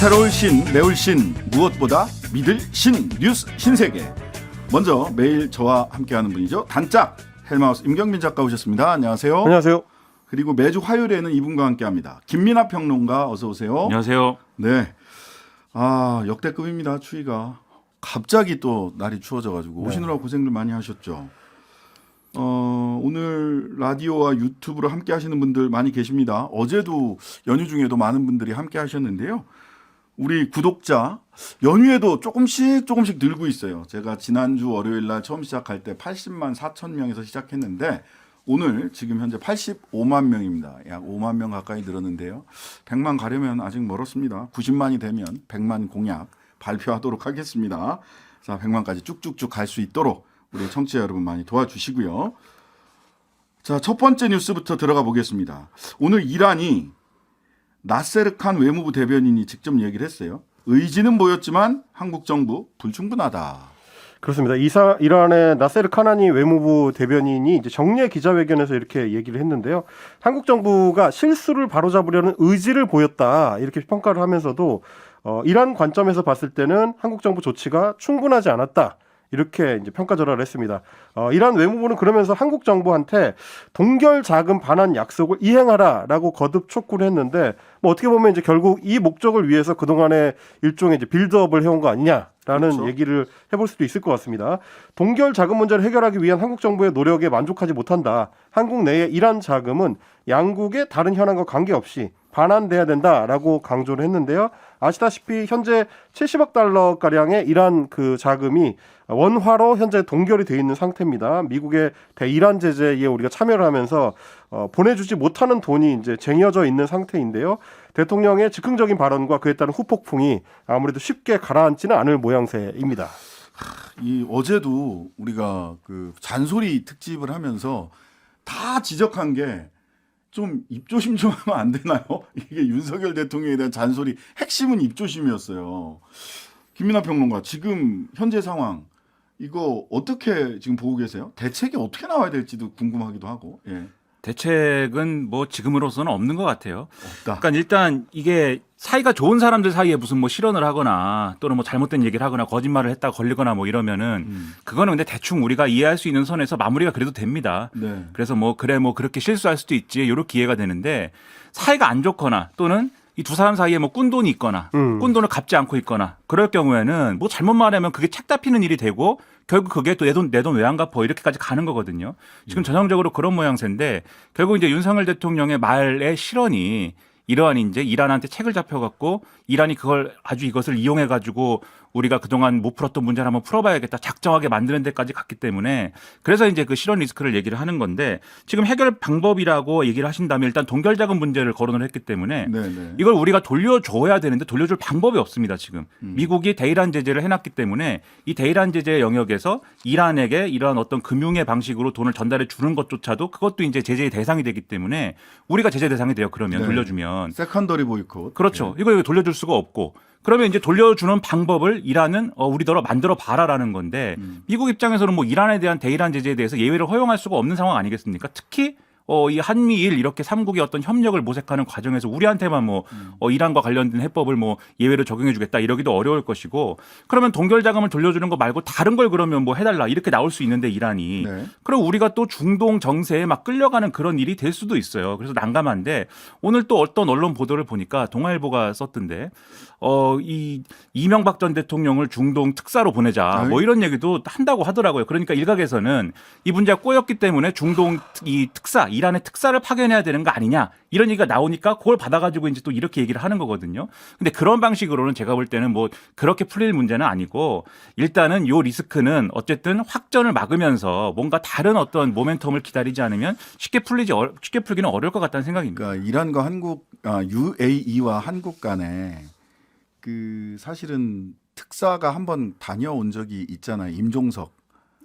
새로울 신, 매울 신, 무엇보다 믿을 신, 뉴스 신세계. 먼저 매일 저와 함께하는 분이죠. 단짝 헬마우스 임경민 작가 오셨습니다. 안녕하세요. 안녕하세요. 그리고 매주 화요일에는 이분과 함께합니다. 김민하 평론가 어서 오세요. 안녕하세요. 네. 아, 역대급입니다. 추위가. 갑자기 또 날이 추워져가지고 오시느라 고생들 많이 하셨죠. 오늘 라디오와 유튜브로 함께 하시는 분들 많이 계십니다. 어제도 연휴 중에도 많은 분들이 함께 하셨는데요. 우리 구독자 연휴에도 조금씩 늘고 있어요. 제가 지난주 월요일 날 처음 시작할 때 80만 4천 명에서 시작했는데 오늘 지금 현재 85만 명입니다. 약 5만 명 가까이 늘었는데요. 100만 가려면 아직 멀었습니다. 90만이 되면 100만 공약 발표하도록 하겠습니다. 자, 100만까지 쭉쭉쭉 갈 수 있도록 우리 청취자 여러분 많이 도와주시고요. 자, 첫 번째 뉴스부터 들어가 보겠습니다. 오늘 이란이 나세르 칸 외무부 대변인이 직접 얘기를 했어요. 의지는 보였지만 한국 정부 불충분하다. 그렇습니다. 이란의 나세르 카나니 외무부 대변인이 이제 정례 기자회견에서 이렇게 얘기를 했는데요. 한국 정부가 실수를 바로잡으려는 의지를 보였다 이렇게 평가를 하면서도 이란 관점에서 봤을 때는 한국 정부 조치가 충분하지 않았다. 이렇게 이제 평가절하를 했습니다. 이란 외무부는 그러면서 한국 정부한테 동결 자금 반환 약속을 이행하라라고 거듭 촉구를 했는데 뭐 어떻게 보면 이제 결국 이 목적을 위해서 그동안에 일종의 이제 빌드업을 해온 거 아니냐라는 그렇죠. 얘기를 해볼 수도 있을 것 같습니다. 동결 자금 문제를 해결하기 위한 한국 정부의 노력에 만족하지 못한다. 한국 내의 이란 자금은 양국의 다른 현안과 관계없이 반환돼야 된다라고 강조를 했는데요. 아시다시피 현재 70억 달러 가량의 이란 그 자금이 원화로 현재 동결이 돼 있는 상태입니다. 미국의 대이란 제재에 우리가 참여를 하면서 보내주지 못하는 돈이 이제 쟁여져 있는 상태인데요. 대통령의 즉흥적인 발언과 그에 따른 후폭풍이 아무래도 쉽게 가라앉지는 않을 모양새입니다. 이 어제도 우리가 그 잔소리 특집을 하면서 다 지적한 게 좀 입조심 좀 하면 안 되나요? 이게 윤석열 대통령에 대한 잔소리 핵심은 입조심이었어요. 김민하 평론가 지금 현재 상황 이거 어떻게 지금 보고 계세요? 대책이 어떻게 나와야 될지도 궁금하기도 하고. 예. 대책은 뭐 지금으로서는 없는 것 같아요. 없다. 그러니까 일단 이게 사이가 좋은 사람들 사이에 무슨 뭐 실언을 하거나 또는 뭐 잘못된 얘기를 하거나 거짓말을 했다 걸리거나 뭐 이러면은 그거는 근데 대충 우리가 이해할 수 있는 선에서 마무리가 그래도 됩니다. 네. 그래서 뭐 그래 뭐 그렇게 실수할 수도 있지 이렇게 이해가 되는데 사이가 안 좋거나 또는 이 두 사람 사이에 뭐 꾼돈이 있거나 꾼돈을 갚지 않고 있거나 그럴 경우에는 뭐 잘못 말하면 그게 책 잡히는 일이 되고 결국 그게 또 내 돈 왜 안 갚어 이렇게까지 가는 거거든요. 지금 전형적으로 그런 모양새인데 결국 이제 윤석열 대통령의 말의 실언이 이러한 이제 이란한테 책을 잡혀갖고 이란이 그걸 아주 이것을 이용해가지고 우리가 그동안 못 풀었던 문제를 한번 풀어봐야겠다 작정하게 만드는 데까지 갔기 때문에 그래서 이제 그 실언 리스크를 얘기를 하는 건데 지금 해결 방법이라고 얘기를 하신다면 일단 동결자금 문제를 거론을 했기 때문에 네네. 이걸 우리가 돌려줘야 되는데 돌려줄 방법이 없습니다. 지금 미국이 대이란 제재를 해놨기 때문에 이 대이란 제재 영역에서 이란에게 이러한 어떤 금융의 방식으로 돈을 전달해 주는 것조차도 그것도 이제 제재의 대상이 되기 때문에 우리가 제재 대상이 돼요. 그러면 네. 돌려주면 세컨더리 보이콧. 그렇죠. 이거 돌려줄 수가 없고 그러면 이제 돌려주는 방법을 이란은 우리더러 만들어 봐라라는 건데 미국 입장에서는 뭐 이란에 대한 대이란 제재에 대해서 예외를 허용할 수가 없는 상황 아니겠습니까? 특히 이 한미일 이렇게 삼국의 어떤 협력을 모색하는 과정에서 우리한테만 뭐 이란과 관련된 해법을 뭐 예외로 적용해 주겠다 이러기도 어려울 것이고 그러면 동결 자금을 돌려주는 거 말고 다른 걸 그러면 뭐 해달라 이렇게 나올 수 있는데 이란이 네. 그럼 우리가 또 중동 정세에 막 끌려가는 그런 일이 될 수도 있어요. 그래서 난감한데 오늘 또 어떤 언론 보도를 보니까 동아일보가 썼던데 이 이명박 전 대통령을 중동 특사로 보내자 뭐 이런 얘기도 한다고 하더라고요. 그러니까 일각에서는 이 문제가 꼬였기 때문에 중동 이 특사 이란의 특사를 파견해야 되는 거 아니냐 이런 얘기가 나오니까 그걸 받아가지고 이제 또 이렇게 얘기를 하는 거거든요. 근데 그런 방식으로는 제가 볼 때는 뭐 그렇게 풀릴 문제는 아니고 일단은 요 리스크는 어쨌든 확전을 막으면서 뭔가 다른 어떤 모멘텀을 기다리지 않으면 쉽게 풀기는 어려울 것 같다는 생각입니다. 그러니까 이란과 UAE와 한국 간에 그 사실은 특사가 한번 다녀온 적이 있잖아요. 임종석.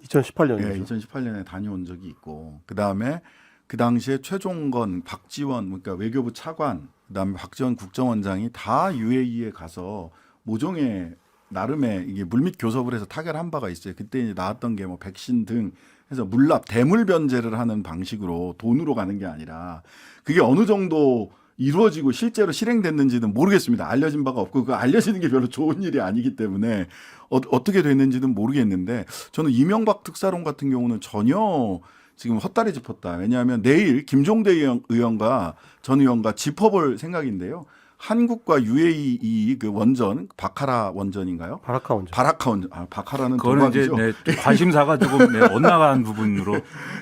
2018년이죠. 예, 2018년에 다녀온 적이 있고 그다음에 그 당시에 최종건, 박지원 그러니까 외교부 차관 그다음에 박지원 국정원장이 다 UAE에 가서 모종의 나름의 이게 물밑 교섭을 해서 타결한 바가 있어요. 그때 이제 나왔던 게 뭐 백신 등 해서 물납 대물 변제를 하는 방식으로 돈으로 가는 게 아니라 그게 어느 정도 이루어지고 실제로 실행됐는지는 모르겠습니다. 알려진 바가 없고 그 알려지는 게 별로 좋은 일이 아니기 때문에 어떻게 됐는지는 모르겠는데 저는 이명박 특사론 같은 경우는 전혀 지금 헛다리 짚었다. 왜냐하면 내일 김종대 의원과 전 의원과 짚어볼 생각인데요. 한국과 UAE 그 원전 바카라 원전인가요? 바라카 원전. 바라카 원전. 바카라는 그거는 이제 도박이죠. 네, 관심사가 조금 네, 엇나간 부분으로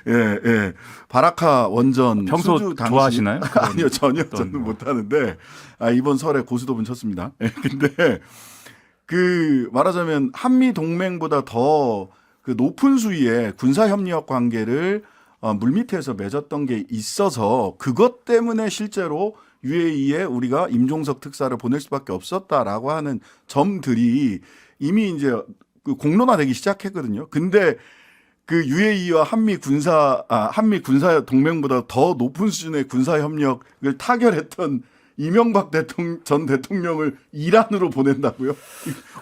예. 바라카 원전 평소 수주 당시 좋아하시나요? 아니요, 전혀 어떤 저는 뭐. 못 하는데 이번 설에 고스톱은 쳤습니다. 예, 근데 그 말하자면 한미 동맹보다 더 그 높은 수위의 군사 협력 관계를 물밑에서 맺었던 게 있어서 그것 때문에 실제로 UAE에 우리가 임종석 특사를 보낼 수밖에 없었다라고 하는 점들이 이미 이제 그 공론화되기 시작했거든요. 근데 그 UAE와 한미 군사 동맹보다 더 높은 수준의 군사 협력을 타결했던 이명박 전 대통령을 이란으로 보낸다고요?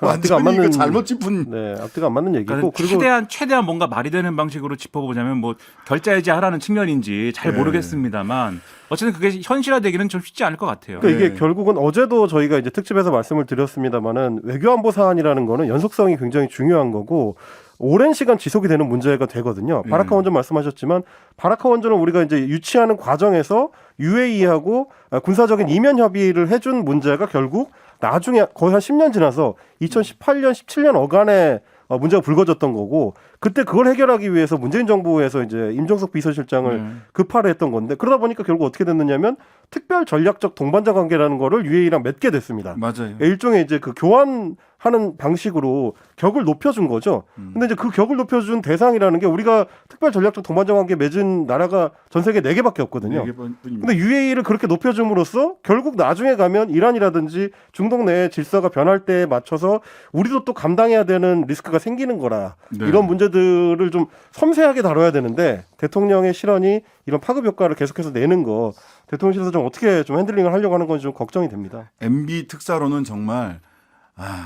앞뒤가 안 완전히 이거 맞는- 잘못 짚은. 네, 앞뒤가 안 맞는 얘기고 그러니까 그리고 최대한 뭔가 말이 되는 방식으로 짚어보자면 뭐 결자해지 하라는 측면인지 잘 네. 모르겠습니다만 어쨌든 그게 현실화되기는 좀 쉽지 않을 것 같아요. 그러니까 이게 네. 결국은 어제도 저희가 이제 특집에서 말씀을 드렸습니다만은 외교안보 사안이라는 거는 연속성이 굉장히 중요한 거고 오랜 시간 지속이 되는 문제가 되거든요. 바라카 원전 말씀하셨지만 바라카 원전을 우리가 이제 유치하는 과정에서 UAE하고 군사적인 이면 협의를 해준 문제가 결국 나중에 거의 한 10년 지나서 2018년, 17년 어간에 문제가 불거졌던 거고 그때 그걸 해결하기 위해서 문재인 정부에서 이제 임종석 비서실장을 급파를 했던 건데 그러다 보니까 결국 어떻게 됐느냐면 특별 전략적 동반자 관계라는 거를 UAE랑 맺게 됐습니다. 맞아요. 일종의 이제 그 교환하는 방식으로 격을 높여준 거죠. 근데 이제 그 격을 높여준 대상이라는 게 우리가 특별 전략적 동반자 관계 맺은 나라가 전 세계 4개밖에 없거든요. 근데 UAE를 그렇게 높여줌으로써 결국 나중에 가면 이란이라든지 중동 내 질서가 변할 때에 맞춰서 우리도 또 감당해야 되는 리스크가 생기는 거라. 네. 이런 문제들을 좀 섬세하게 다뤄야 되는데 대통령의 실언이 이런 파급 효과를 계속해서 내는 거 대통령실에서 좀 어떻게 좀 핸들링을 하려고 하는 건 좀 걱정이 됩니다. MB 특사로는 정말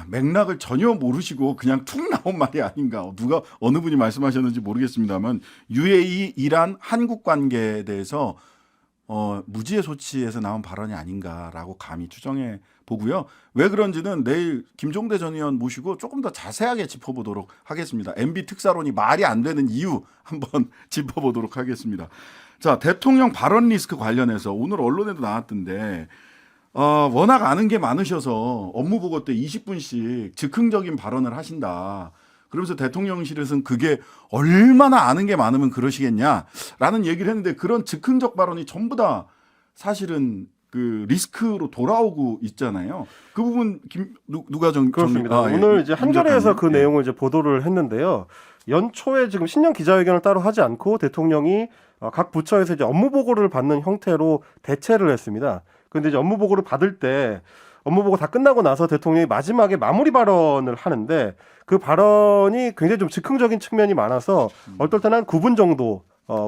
맥락을 전혀 모르시고 그냥 툭 나온 말이 아닌가. 누가 어느 분이 말씀하셨는지 모르겠습니다만 UAE, 이란, 한국 관계에 대해서 무지의 소치에서 나온 발언이 아닌가라고 감히 추정해 보고요. 왜 그런지는 내일 김종대 전 의원 모시고 조금 더 자세하게 짚어보도록 하겠습니다. MB 특사론이 말이 안 되는 이유 한번 짚어보도록 하겠습니다. 자, 대통령 발언 리스크 관련해서 오늘 언론에도 나왔던데 워낙 아는 게 많으셔서 업무 보고 때 20분씩 즉흥적인 발언을 하신다. 그러면서 대통령실에서는 그게 얼마나 아는 게 많으면 그러시겠냐라는 얘기를 했는데 그런 즉흥적 발언이 전부 다 사실은 그 리스크로 돌아오고 있잖아요. 그 부분 누가 그렇습니다. 오늘 이제 한겨레에서 그 내용을 이제 보도를 했는데요. 연초에 지금 신년 기자회견을 따로 하지 않고 대통령이 각 부처에서 이제 업무 보고를 받는 형태로 대체를 했습니다. 그런데 이제 업무 보고를 받을 때 업무 보고 다 끝나고 나서 대통령이 마지막에 마무리 발언을 하는데 그 발언이 굉장히 좀 즉흥적인 측면이 많아서 어떨 때는 한 9분 정도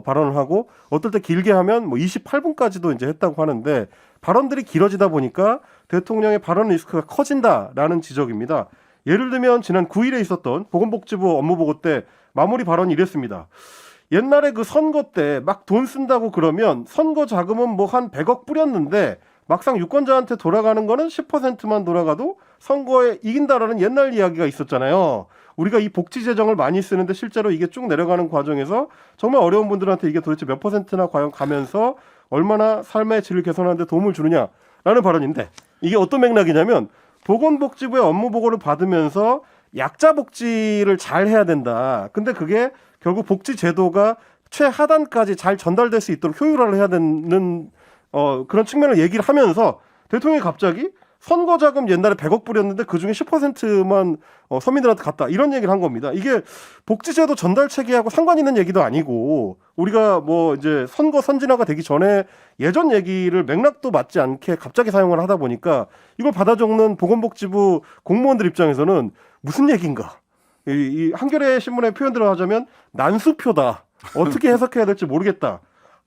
발언을 하고 어떨 때 길게 하면 뭐 28분까지도 이제 했다고 하는데 발언들이 길어지다 보니까 대통령의 발언 리스크가 커진다라는 지적입니다. 예를 들면 지난 9일에 있었던 보건복지부 업무 보고 때 마무리 발언이 이랬습니다. 옛날에 그 선거 때 막 돈 쓴다고 그러면 선거 자금은 뭐 한 100억 뿌렸는데 막상 유권자한테 돌아가는 거는 10%만 돌아가도 선거에 이긴다라는 옛날 이야기가 있었잖아요. 우리가 이 복지 재정을 많이 쓰는데 실제로 이게 쭉 내려가는 과정에서 정말 어려운 분들한테 이게 도대체 몇 퍼센트나 과연 가면서 얼마나 삶의 질을 개선하는 데 도움을 주느냐라는 발언인데 이게 어떤 맥락이냐면 보건복지부의 업무 보고를 받으면서 약자 복지를 잘 해야 된다. 근데 그게 결국 복지 제도가 최하단까지 잘 전달될 수 있도록 효율화를 해야 되는 그런 측면을 얘기를 하면서 대통령이 갑자기 선거 자금 옛날에 100억 뿌렸는데 그중에 10%만 서민들한테 갔다. 이런 얘기를 한 겁니다. 이게 복지제도 전달 체계하고 상관 있는 얘기도 아니고 우리가 뭐 이제 선거 선진화가 되기 전에 예전 얘기를 맥락도 맞지 않게 갑자기 사용을 하다 보니까 이걸 받아 적는 보건복지부 공무원들 입장에서는 무슨 얘기인가. 이 한겨레 신문의 표현대로 하자면 난수표다. 어떻게 해석해야 될지 모르겠다.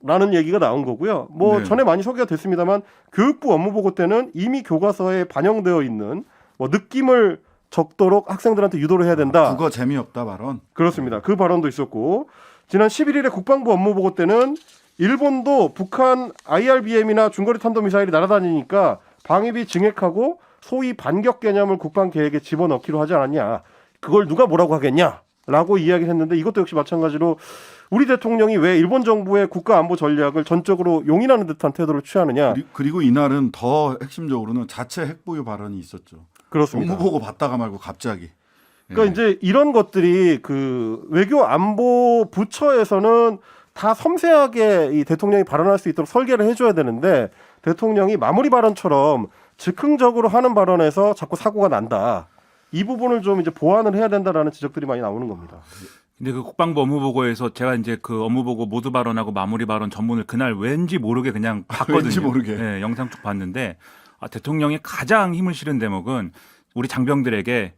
라는 얘기가 나온 거고요. 뭐 네. 전에 많이 소개가 됐습니다만 교육부 업무 보고 때는 이미 교과서에 반영되어 있는 뭐 느낌을 적도록 학생들한테 유도를 해야 된다. 국어 재미없다 발언. 그렇습니다. 그 발언도 있었고 지난 11일에 국방부 업무 보고 때는 일본도 북한 IRBM이나 중거리 탄도미사일이 날아다니니까 방위비 증액하고 소위 반격 개념을 국방 계획에 집어넣기로 하지 않았냐. 그걸 누가 뭐라고 하겠냐라고 이야기를 했는데 이것도 역시 마찬가지로 우리 대통령이 왜 일본 정부의 국가 안보 전략을 전적으로 용인하는 듯한 태도를 취하느냐. 그리고 이날은 더 핵심적으로는 자체 핵보유 발언이 있었죠. 그렇습니다. 업무 보고 받다가 말고 갑자기. 그러니까 이제 이런 것들이 그 외교 안보 부처에서는 다 섬세하게 이 대통령이 발언할 수 있도록 설계를 해줘야 되는데 대통령이 마무리 발언처럼 즉흥적으로 하는 발언에서 자꾸 사고가 난다. 이 부분을 좀 이제 보완을 해야 된다라는 지적들이 많이 나오는 겁니다. 근데 그 국방부 업무보고에서 제가 이제 그 업무보고 모두 발언하고 마무리 발언 전문을 그날 왠지 모르게 그냥 봤거든요. 왠지 모르게. 네, 영상 쭉 봤는데 대통령이 가장 힘을 실은 대목은 우리 장병들에게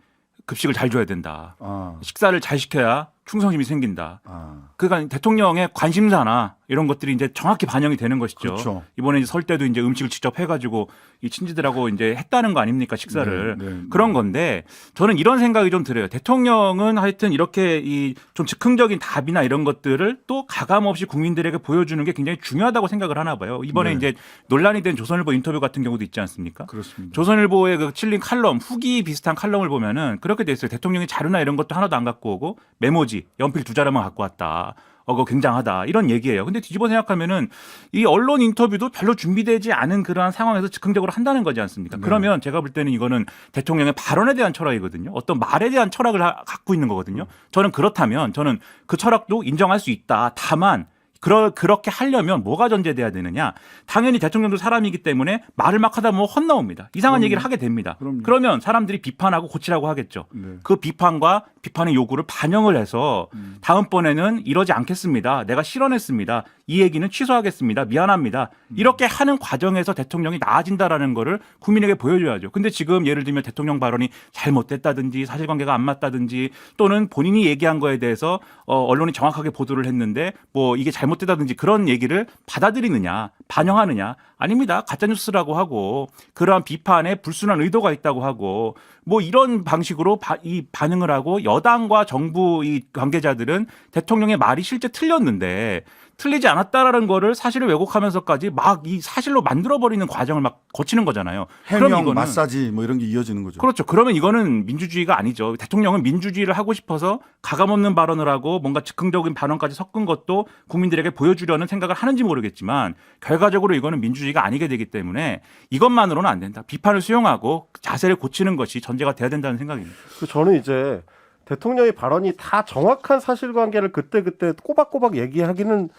급식을 잘 줘야 된다. 아, 식사를 잘 시켜야 충성심이 생긴다. 아. 그러니까 대통령의 관심사나 이런 것들이 이제 정확히 반영이 되는 것이죠. 그렇죠. 이번에 이제 설 때도 이제 음식을 직접 해가지고 이 친지들하고 이제 했다는 거 아닙니까 식사를. 네, 네, 네. 그런 건데 저는 이런 생각이 좀 들어요. 대통령은 하여튼 이렇게 이 좀 즉흥적인 답이나 이런 것들을 또 가감 없이 국민들에게 보여주는 게 굉장히 중요하다고 생각을 하나 봐요. 이번에 네. 이제 논란이 된 조선일보 인터뷰 같은 경우도 있지 않습니까? 그렇습니다. 조선일보의 그 칠린 칼럼, 후기 비슷한 칼럼을 보면은 그렇게 돼 있어요. 대통령이 자료나 이런 것도 하나도 안 갖고 오고 메모지, 연필 2자루만 갖고 왔다. 그거 굉장하다. 이런 얘기예요. 근데 뒤집어 생각하면은 이 언론 인터뷰도 별로 준비되지 않은 그러한 상황에서 즉흥적으로 한다는 거지 않습니까? 네. 그러면 제가 볼 때는 이거는 대통령의 발언에 대한 철학이거든요. 어떤 말에 대한 철학을 갖고 있는 거거든요. 저는 그렇다면 저는 그 철학도 인정할 수 있다. 다만 그렇게 하려면 뭐가 전제돼야 되느냐? 당연히 대통령도 사람이기 때문에 말을 막 하다 보면 헛나옵니다. 이상한 얘기를 하게 됩니다. 그럼요. 그러면 사람들이 비판하고 고치라고 하겠죠. 네. 그 비판과 비판의 요구를 반영을 해서 다음번에는 이러지 않겠습니다. 내가 실언했습니다. 이 얘기는 취소하겠습니다. 미안합니다. 이렇게 하는 과정에서 대통령이 나아진다라는 거를 국민에게 보여줘야죠. 근데 지금 예를 들면 대통령 발언이 잘못됐다든지 사실관계가 안 맞다든지 또는 본인이 얘기한 거에 대해서 언론이 정확하게 보도를 했는데 뭐 이게 잘못됐다든지 그런 얘기를 받아들이느냐 반영하느냐 아닙니다. 가짜뉴스라고 하고 그러한 비판에 불순한 의도가 있다고 하고 뭐 이런 방식으로 이 반응을 하고 여당과 정부 이 관계자들은 대통령의 말이 실제 틀렸는데 틀리지 않았다라는 거를 사실을 왜곡하면서까지 막 이 사실로 만들어버리는 과정을 막 거치는 거잖아요. 그럼 해명, 이거는 마사지 뭐 이런 게 이어지는 거죠. 그렇죠. 그러면 이거는 민주주의가 아니죠. 대통령은 민주주의를 하고 싶어서 가감없는 발언을 하고 뭔가 즉흥적인 발언까지 섞은 것도 국민들에게 보여주려는 생각을 하는지 모르겠지만 결과적으로 이거는 민주주의가 아니게 되기 때문에 이것만으로는 안 된다. 비판을 수용하고 자세를 고치는 것이 전제가 돼야 된다는 생각입니다. 저는 이제 대통령의 발언이 다 정확한 사실관계를 그때그때 꼬박꼬박 얘기하기는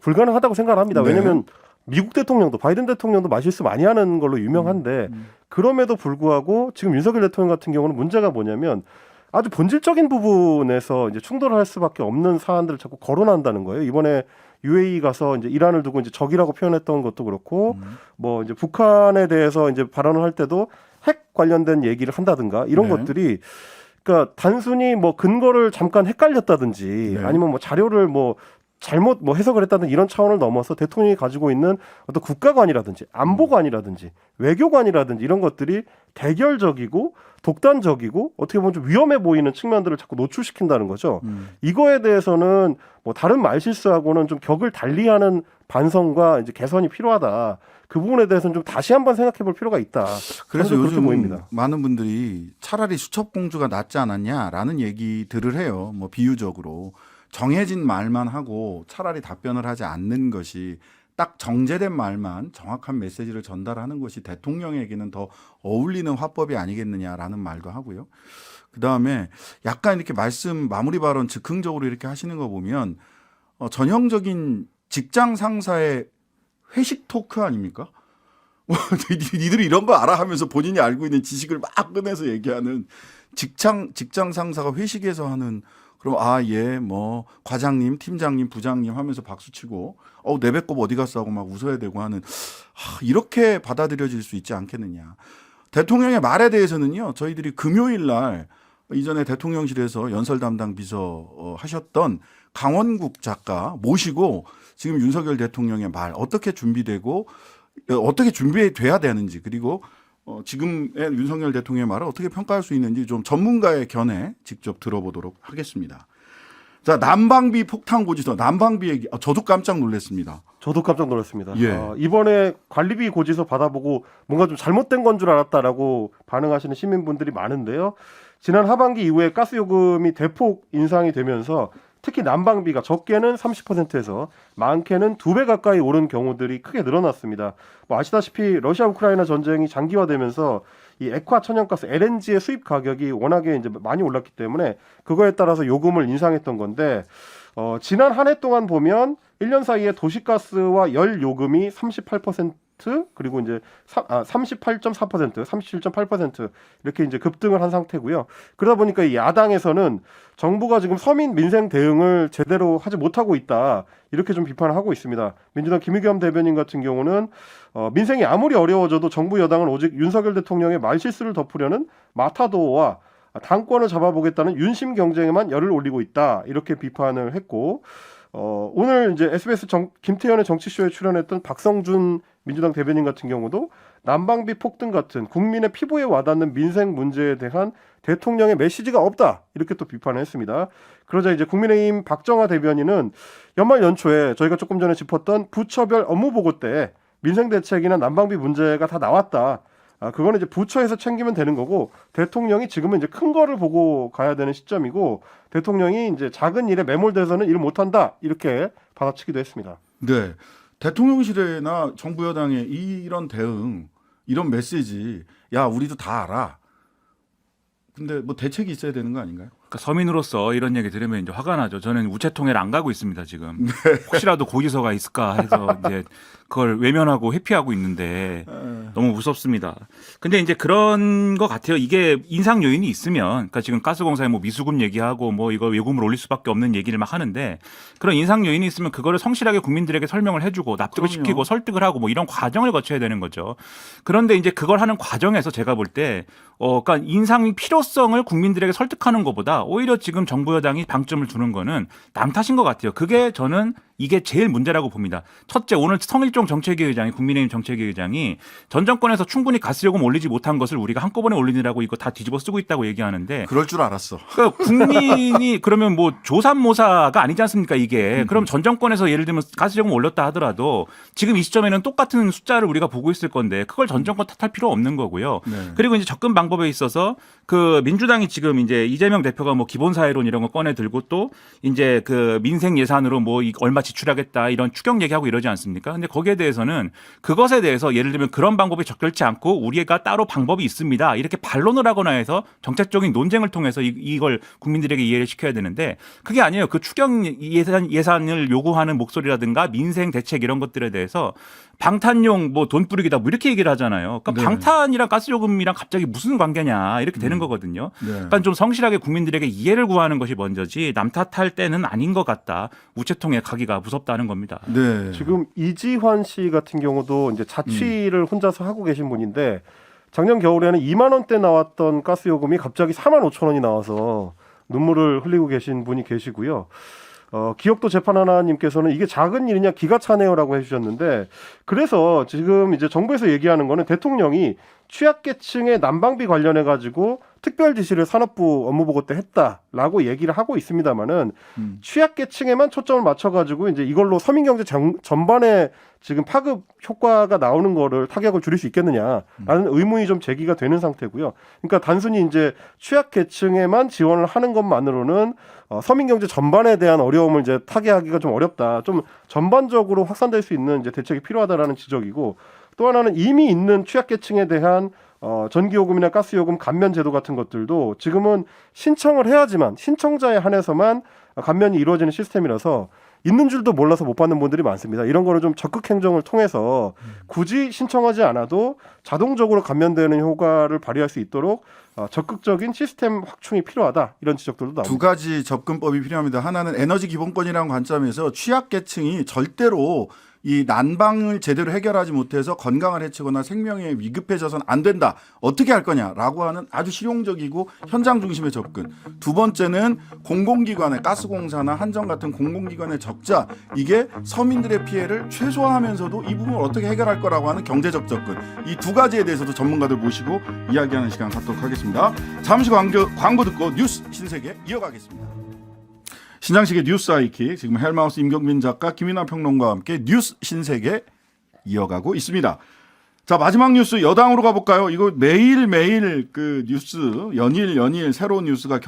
불가능하다고 생각을 합니다. 네. 왜냐하면 미국 대통령도 바이든 대통령도 말실수 많이 하는 걸로 유명한데 그럼에도 불구하고 지금 윤석열 대통령 같은 경우는 문제가 뭐냐면 아주 본질적인 부분에서 이제 충돌을 할 수밖에 없는 사안들을 자꾸 거론한다는 거예요. 이번에 UAE 가서 이제 이란을 두고 이제 적이라고 표현했던 것도 그렇고 뭐 이제 북한에 대해서 이제 발언을 할 때도 핵 관련된 얘기를 한다든가 이런 네. 것들이 그러니까 단순히 뭐 근거를 잠깐 헷갈렸다든지 네. 아니면 뭐 자료를 뭐 잘못 뭐 해석을 했다든 이런 차원을 넘어서 대통령이 가지고 있는 어떤 국가관이라든지 안보관이라든지 외교관이라든지 이런 것들이 대결적이고 독단적이고 어떻게 보면 좀 위험해 보이는 측면들을 자꾸 노출시킨다는 거죠. 이거에 대해서는 뭐 다른 말실수하고는 좀 격을 달리하는 반성과 이제 개선이 필요하다. 그 부분에 대해서는 좀 다시 한번 생각해 볼 필요가 있다. 그래서 저는 그렇게 요즘 보입니다. 많은 분들이 차라리 수첩공주가 낫지 않았냐라는 얘기들을 해요. 뭐 비유적으로 정해진 말만 하고 차라리 답변을 하지 않는 것이 딱 정제된 말만 정확한 메시지를 전달하는 것이 대통령에게는 더 어울리는 화법이 아니겠느냐라는 말도 하고요. 그다음에 약간 이렇게 말씀 마무리 발언 즉흥적으로 이렇게 하시는 거 보면 전형적인 직장 상사의 회식 토크 아닙니까? 니들이 이런 거 알아 하면서 본인이 알고 있는 지식을 막 꺼내서 얘기하는 직장 상사가 회식에서 하는 그럼 뭐 과장님, 팀장님, 부장님 하면서 박수 치고 내 배꼽 어디 갔어 하고 막 웃어야 되고 하는 이렇게 받아들여질 수 있지 않겠느냐. 대통령의 말에 대해서는요. 저희들이 금요일 날 이전에 대통령실에서 연설 담당 비서 하셨던 강원국 작가 모시고 지금 윤석열 대통령의 말 어떻게 준비되고 어떻게 준비돼야 되는지 그리고 지금의 윤석열 대통령의 말을 어떻게 평가할 수 있는지 좀 전문가의 견해 직접 들어보도록 하겠습니다. 자, 난방비 폭탄 고지서, 난방비 얘기. 저도 깜짝 놀랐습니다. 저도 깜짝 놀랐습니다. 예. 이번에 관리비 고지서 받아보고 뭔가 좀 잘못된 건 줄 알았다라고 반응하시는 시민분들이 많은데요. 지난 하반기 이후에 가스 요금이 대폭 인상이 되면서 특히 난방비가 적게는 30%에서 많게는 2배 가까이 오른 경우들이 크게 늘어났습니다. 뭐 아시다시피 러시아 우크라이나 전쟁이 장기화되면서 이 액화 천연가스 LNG의 수입 가격이 워낙에 이제 많이 올랐기 때문에 그거에 따라서 요금을 인상했던 건데 지난 한 해 동안 보면 1년 사이에 도시가스와 열 요금이 38% 그리고 이제 38.4%, 37.8% 이렇게 이제 급등을 한 상태고요. 그러다 보니까 이 야당에서는 정부가 지금 서민 민생 대응을 제대로 하지 못하고 있다 이렇게 좀 비판을 하고 있습니다. 민주당 김의겸 대변인 같은 경우는 민생이 아무리 어려워져도 정부 여당은 오직 윤석열 대통령의 말실수를 덮으려는 마타도어와 당권을 잡아보겠다는 윤심 경쟁에만 열을 올리고 있다 이렇게 비판을 했고 오늘 이제 SBS 김태현의 정치쇼에 출연했던 박성준 민주당 대변인 같은 경우도 난방비 폭등 같은 국민의 피부에 와닿는 민생 문제에 대한 대통령의 메시지가 없다 이렇게 또 비판을 했습니다. 그러자 이제 국민의힘 박정하 대변인은 연말 연초에 저희가 조금 전에 짚었던 부처별 업무 보고 때 민생 대책이나 난방비 문제가 다 나왔다. 그거는 이제 부처에서 챙기면 되는 거고 대통령이 지금은 이제 큰 거를 보고 가야 되는 시점이고 대통령이 이제 작은 일에 매몰돼서는 일 못한다 이렇게 받아치기도 했습니다. 네. 대통령실이나 정부 여당의 이런 대응, 이런 메시지, 야, 우리도 다 알아. 근데 뭐 대책이 있어야 되는 거 아닌가요? 그러니까 서민으로서 이런 얘기 들으면 이제 화가 나죠. 저는 우체통에를 안 가고 있습니다 지금. 혹시라도 고지서가 있을까 해서 이제 그걸 외면하고 회피하고 있는데 너무 무섭습니다. 근데 이제 그런 것 같아요. 이게 인상 요인이 있으면, 그러니까 지금 가스공사에 뭐 미수금 얘기하고 뭐 이거 요금을 올릴 수밖에 없는 얘기를 막 하는데 그런 인상 요인이 있으면 그거를 성실하게 국민들에게 설명을 해주고 납득을 그럼요. 시키고 설득을 하고 뭐 이런 과정을 거쳐야 되는 거죠. 그런데 이제 그걸 하는 과정에서 제가 볼 때 그러니까 인상 필요성을 국민들에게 설득하는 것보다 오히려 지금 정부 여당이 방점을 두는 거는 남 탓인 것 같아요. 그게 저는 이게 제일 문제라고 봅니다. 첫째, 오늘 성일종 정책위 의장이, 국민의힘 정책위 의장이 전 정권에서 충분히 가스요금 올리지 못한 것을 우리가 한꺼번에 올리느라고 이거 다 뒤집어 쓰고 있다고 얘기하는데 그럴 줄 알았어. 그러니까 국민이 그러면 뭐 조삼모사가 아니지 않습니까 이게. 그럼 전 정권에서 예를 들면 가스요금 올렸다 하더라도 지금 이 시점에는 똑같은 숫자를 우리가 보고 있을 건데 그걸 전 정권 탓할 필요 없는 거고요. 네. 그리고 이제 접근 방법에 있어서 그 민주당이 지금 이제 이재명 대표가 뭐 기본사회론 이런 거 꺼내 들고 또 이제 그 민생 예산으로 뭐 얼마 지출하겠다 이런 추경 얘기하고 이러지 않습니까? 근데 거기에 대해서는 그것에 대해서 예를 들면 그런 방법이 적절치 않고 우리가 따로 방법이 있습니다. 이렇게 반론을 하거나 해서 정책적인 논쟁을 통해서 이걸 국민들에게 이해를 시켜야 되는데 그게 아니에요. 그 추경 예산을 요구하는 목소리라든가 민생 대책 이런 것들에 대해서 방탄용 뭐 돈 뿌리기다 뭐 이렇게 얘기를 하잖아요. 그러니까 네. 방탄이랑 가스요금이랑 갑자기 무슨 관계냐 이렇게 되는 거거든요. 네. 그러니까 좀 성실하게 국민들에게 이해를 구하는 것이 먼저지 남 탓할 때는 아닌 것 같다. 우체통에 가기가 무섭다는 겁니다. 네. 지금 이지환 씨 같은 경우도 이제 자취를 혼자서 하고 계신 분인데 작년 겨울에는 2만 원대 나왔던 가스 요금이 갑자기 4만 5천 원이 나와서 눈물을 흘리고 계신 분이 계시고요. 기억도 재판하나님께서는 이게 작은 일이냐 기가 차네요라고 해주셨는데 그래서 지금 이제 정부에서 얘기하는 거는 대통령이 취약계층의 난방비 관련해 가지고 특별 지시를 산업부 업무보고 때 했다라고 얘기를 하고 있습니다만은 취약계층에만 초점을 맞춰가지고 이제 이걸로 서민경제 전반에 지금 파급 효과가 나오는 거를 타격을 줄일 수 있겠느냐라는 의문이 좀 제기가 되는 상태고요. 그러니까 단순히 이제 취약계층에만 지원을 하는 것만으로는 서민경제 전반에 대한 어려움을 이제 타개하기가 좀 어렵다. 좀 전반적으로 확산될 수 있는 이제 대책이 필요하다라는 지적이고 또 하나는 이미 있는 취약계층에 대한 전기요금이나 가스요금 감면 제도 같은 것들도 지금은 신청을 해야지만 신청자에 한해서만 감면이 이루어지는 시스템이라서 있는 줄도 몰라서 못 받는 분들이 많습니다. 이런 거를 좀 적극 행정을 통해서 굳이 신청하지 않아도 자동적으로 감면되는 효과를 발휘할 수 있도록 적극적인 시스템 확충이 필요하다. 이런 지적들도 나옵니다. 두 가지 접근법이 필요합니다. 하나는 에너지 기본권이라는 관점에서 취약계층이 절대로 이 난방을 제대로 해결하지 못해서 건강을 해치거나 생명에 위급해져서는 안 된다. 어떻게 할 거냐라고 하는 아주 실용적이고 현장 중심의 접근. 두 번째는 공공기관의 가스공사나 한전 같은 공공기관의 적자. 이게 서민들의 피해를 최소화하면서도 이 부분을 어떻게 해결할 거라고 하는 경제적 접근. 이 두 가지에 대해서도 전문가들 모시고 이야기하는 시간 갖도록 하겠습니다. 잠시 광고 듣고 뉴스 신세계 이어가겠습니다. 신장식의 뉴스 아이킥 지금 헬마우스 임경민 작가 김인하 평론가와 함께 뉴스 신세계 이어가고 있습니다. 자, 마지막 뉴스 여당으로 가볼까요? 이거 매일매일 그 뉴스 연일 새로운 뉴스가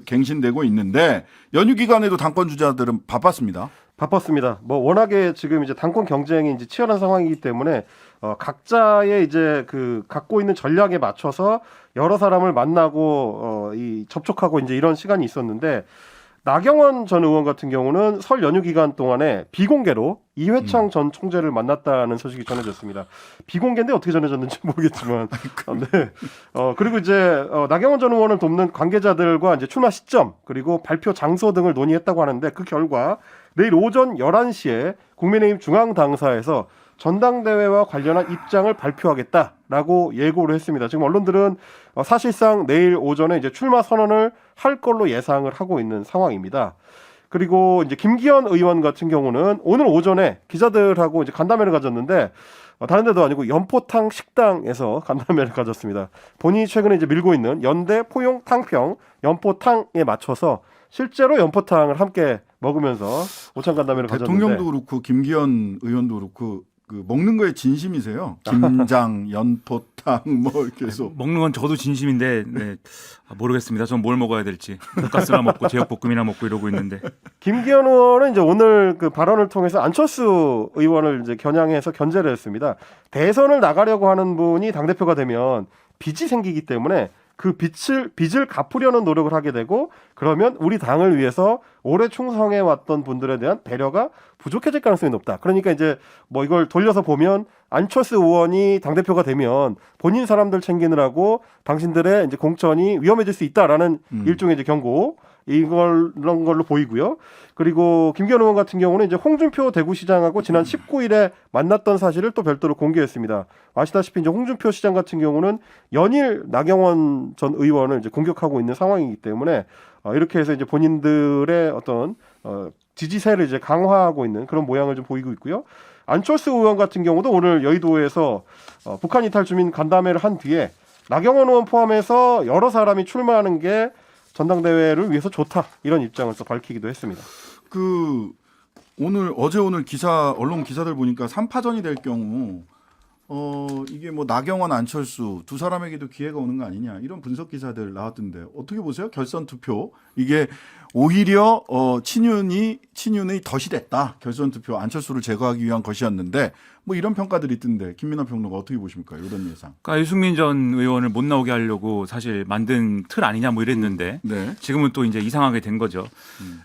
갱신되고 있는데 연휴 기간에도 당권 주자들은 바빴습니다. 바빴습니다. 뭐 워낙에 지금 이제 당권 경쟁이 이제 치열한 상황이기 때문에 각자의 이제 그 갖고 있는 전략에 맞춰서 여러 사람을 만나고 이 접촉하고 이제 이런 시간이 있었는데 나경원 전 의원 같은 경우는 설 연휴 기간 동안에 비공개로 이회창 전 총재를 만났다는 소식이 전해졌습니다. 비공개인데 어떻게 전해졌는지 모르겠지만, 네. 그리고 이제 나경원 전 의원을 돕는 관계자들과 이제 출마 시점 그리고 발표 장소 등을 논의했다고 하는데 그 결과 내일 오전 11시에 국민의힘 중앙당사에서 전당대회와 관련한 입장을 발표하겠다라고 예고를 했습니다. 지금 언론들은 사실상 내일 오전에 이제 출마 선언을 할 걸로 예상을 하고 있는 상황입니다. 그리고 이제 김기현 의원 같은 경우는 오늘 오전에 기자들하고 이제 간담회를 가졌는데 다른 데도 아니고 연포탕 식당에서 간담회를 가졌습니다. 본인이 최근에 이제 밀고 있는 연대 포용 탕평 연포탕에 맞춰서 실제로 연포탕을 함께 먹으면서 오찬 간담회를 가졌는데 대통령도 그렇고 김기현 의원도 그렇고 그 먹는 거에 진심이세요. 김장, 연포탕 뭐 이렇게 해서 먹는 건 저도 진심인데 네. 모르겠습니다. 전 뭘 먹어야 될지. 돈가스나 먹고 제육볶음이나 먹고 이러고 있는데. 김기현 의원은 이제 오늘 그 발언을 통해서 안철수 의원을 이제 겨냥해서 견제를 했습니다. 대선을 나가려고 하는 분이 당대표가 되면 빚이 생기기 때문에 그 빚을 갚으려는 노력을 하게 되고 그러면 우리 당을 위해서 오래 충성해 왔던 분들에 대한 배려가 부족해질 가능성이 높다. 그러니까 이제 뭐 이걸 돌려서 보면 안철수 의원이 당대표가 되면 본인 사람들 챙기느라고 당신들의 이제 공천이 위험해질 수 있다라는 일종의 이제 경고 이런 걸로 보이고요. 그리고 김기현 의원 같은 경우는 이제 홍준표 대구시장하고 지난 19일에 만났던 사실을 또 별도로 공개했습니다. 아시다시피 이제 홍준표 시장 같은 경우는 연일 나경원 전 의원을 이제 공격하고 있는 상황이기 때문에 이렇게 해서 이제 본인들의 어떤 지지세를 이제 강화하고 있는 그런 모양을 좀 보이고 있고요. 안철수 의원 같은 경우도 오늘 여의도에서 북한 이탈 주민 간담회를 한 뒤에 나경원 의원 포함해서 여러 사람이 출마하는 게 전당대회를 위해서 좋다 이런 입장을 또 밝히기도 했습니다. 그 오늘 언론 기사들 보니까 3파전이 될 경우 이게 뭐 나경원 안철수 두 사람에게도 기회가 오는 거 아니냐 이런 분석 기사들 나왔던데 어떻게 보세요? 결선 투표 이게 오히려 친윤이 덫이 됐다. 결선 투표 안철수를 제거하기 위한 것이었는데 뭐 이런 평가들이 있던데 김민하 평론가 어떻게 보십니까? 이런 예상. 그러니까 유승민 전 의원을 못 나오게 하려고 사실 만든 틀 아니냐 뭐 이랬는데 네. 지금은 또 이제 이상하게 된 거죠.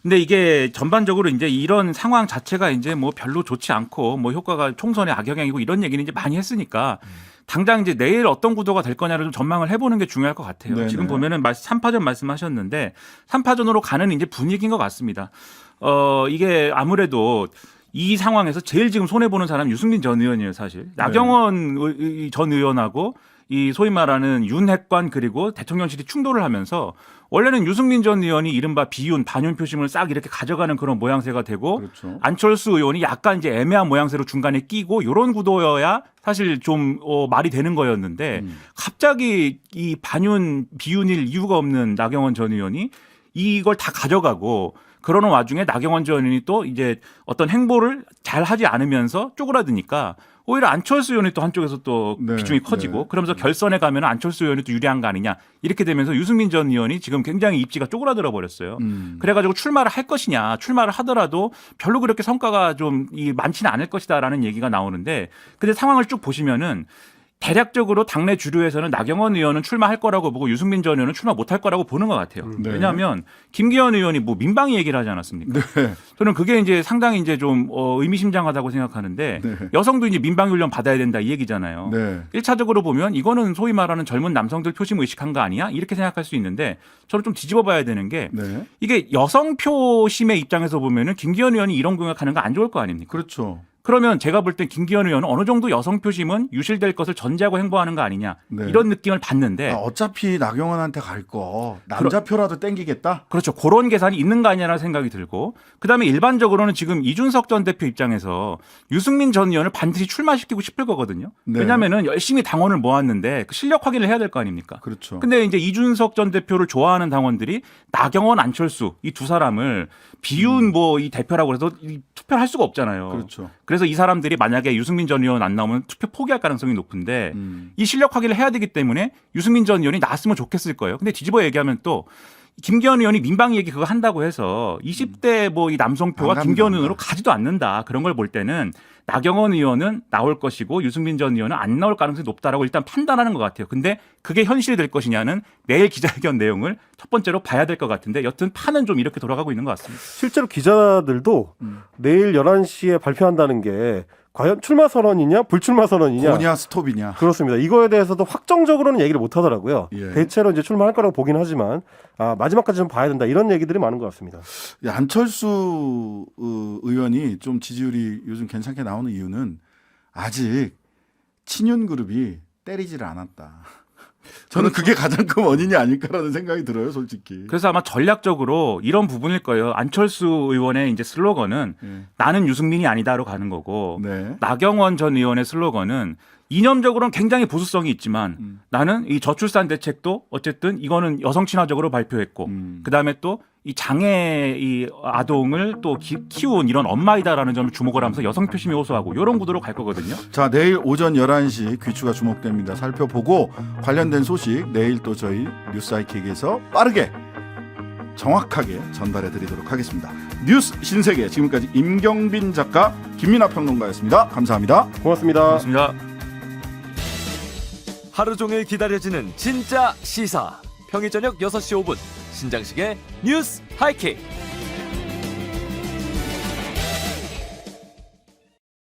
근데 이게 전반적으로 이제 이런 상황 자체가 이제 뭐 별로 좋지 않고 뭐 효과가 총선에 악영향이고 이런 얘기는 이제 많이 했으니까 당장 이제 내일 어떤 구도가 될 거냐를 좀 전망을 해보는 게 중요할 것 같아요. 네네. 지금 보면은 3파전 말씀하셨는데 3파전으로 가는 이제 분위기인 것 같습니다. 이게 아무래도 이 상황에서 제일 지금 손해보는 사람은 유승민 전 의원이에요, 사실. 나경원 전 의원하고 이 소위 말하는 윤핵관 그리고 대통령실이 충돌을 하면서 원래는 유승민 전 의원이 이른바 비윤, 반윤 표심을 싹 이렇게 가져가는 그런 모양새가 되고 그렇죠. 안철수 의원이 약간 이제 애매한 모양새로 중간에 끼고 이런 구도여야 사실 좀 말이 되는 거였는데 갑자기 이 반윤, 비윤일 이유가 없는 나경원 전 의원이 이걸 다 가져가고 그러는 와중에 나경원 전 의원이 또 이제 어떤 행보를 잘 하지 않으면서 쪼그라드니까 오히려 안철수 의원이 또 한쪽에서 또 네, 비중이 커지고 네. 그러면서 결선에 가면 안철수 의원이 또 유리한 거 아니냐 이렇게 되면서 유승민 전 의원이 지금 굉장히 입지가 쪼그라들어 버렸어요. 그래가지고 출마를 할 것이냐 출마를 하더라도 별로 그렇게 성과가 좀 많지는 않을 것이다라는 얘기가 나오는데 근데 상황을 쭉 보시면은 대략적으로 당내 주류에서는 나경원 의원은 출마할 거라고 보고 유승민 전 의원은 출마 못할 거라고 보는 것 같아요. 네. 왜냐하면 김기현 의원이 뭐 민방위 얘기를 하지 않았습니까? 네. 저는 그게 이제 상당히 이제 좀 의미심장하다고 생각하는데 네. 여성도 이제 민방위 훈련 받아야 된다 이 얘기잖아요. 네. 1차적으로 보면 이거는 소위 말하는 젊은 남성들 표심 의식한 거 아니야? 이렇게 생각할 수 있는데 저는 좀 뒤집어 봐야 되는 게 이게 여성 표심의 입장에서 보면은 김기현 의원이 이런 공약하는 거 안 좋을 거 아닙니까? 그렇죠. 그러면 제가 볼 땐 김기현 의원은 어느 정도 여성 표심은 유실될 것을 전제하고 행보하는 거 아니냐 네. 이런 느낌을 받는데 어차피 나경원한테 갈 거 남자표라도 땡기겠다. 그렇죠. 그런 계산이 있는 거 아니냐라는 생각이 들고 그다음에 일반적으로는 지금 이준석 전 대표 입장에서 유승민 전 의원을 반드시 출마시키고 싶을 거거든요. 네. 왜냐하면은 열심히 당원을 모았는데 그 실력 확인을 해야 될 거 아닙니까? 그렇죠. 근데 이제 이준석 전 대표를 좋아하는 당원들이 나경원, 안철수 이 두 사람을 비운 뭐 이 대표라고 해서 투표를 할 수가 없잖아요. 그렇죠. 그래서 이 사람들이 만약에 유승민 전 의원 안 나오면 투표 포기할 가능성이 높은데 이 실력 확인을 해야 되기 때문에 유승민 전 의원이 나왔으면 좋겠을 거예요. 근데 뒤집어 얘기하면 또 김기현 의원이 민방위 얘기 그거 한다고 해서 20대 뭐 이 남성표가 안 김기현 갑니다. 의원으로 가지도 않는다. 그런 걸 볼 때는 나경원 의원은 나올 것이고 유승민 전 의원은 안 나올 가능성이 높다라고 일단 판단하는 것 같아요. 근데 그게 현실이 될 것이냐는 내일 기자회견 내용을 첫 번째로 봐야 될 것 같은데 여튼 판은 좀 이렇게 돌아가고 있는 것 같습니다. 실제로 기자들도 내일 11시에 발표한다는 게 과연 출마 선언이냐 불출마 선언이냐 고냐 스톱이냐. 그렇습니다. 이거에 대해서도 확정적으로는 얘기를 못 하더라고요. 예. 대체로 이제 출마할 거라고 보긴 하지만 마지막까지 좀 봐야 된다 이런 얘기들이 많은 것 같습니다. 안철수 의원이 좀 지지율이 요즘 괜찮게 나오는 이유는 아직 친윤 그룹이 때리지를 않았다. 저는 그게 가장 큰 원인이 아닐까라는 생각이 들어요, 솔직히. 그래서 아마 전략적으로 이런 부분일 거예요. 안철수 의원의 이제 슬로건은 예. 나는 유승민이 아니다로 가는 거고 네. 나경원 전 의원의 슬로건은 이념적으로는 굉장히 보수성이 있지만 나는 이 저출산 대책도 어쨌든 이거는 여성 친화적으로 발표했고 그다음에 또 이 장애 이 아동을 또 키운 이런 엄마이다라는 점을 주목을 하면서 여성 표심이 호소하고 이런 구도로 갈 거거든요. 자, 내일 오전 11시 귀추가 주목됩니다. 살펴보고 관련된 소식 내일 또 저희 뉴스아이킥에서 빠르게 정확하게 전달해 드리도록 하겠습니다. 뉴스 신세계 지금까지 임경빈 작가, 김민하 평론가였습니다. 감사합니다. 고맙습니다. 고맙습니다. 하루 종일 기다려지는 진짜 시사. 평일 저녁 6시 5분 신장식의 뉴스 하이킥.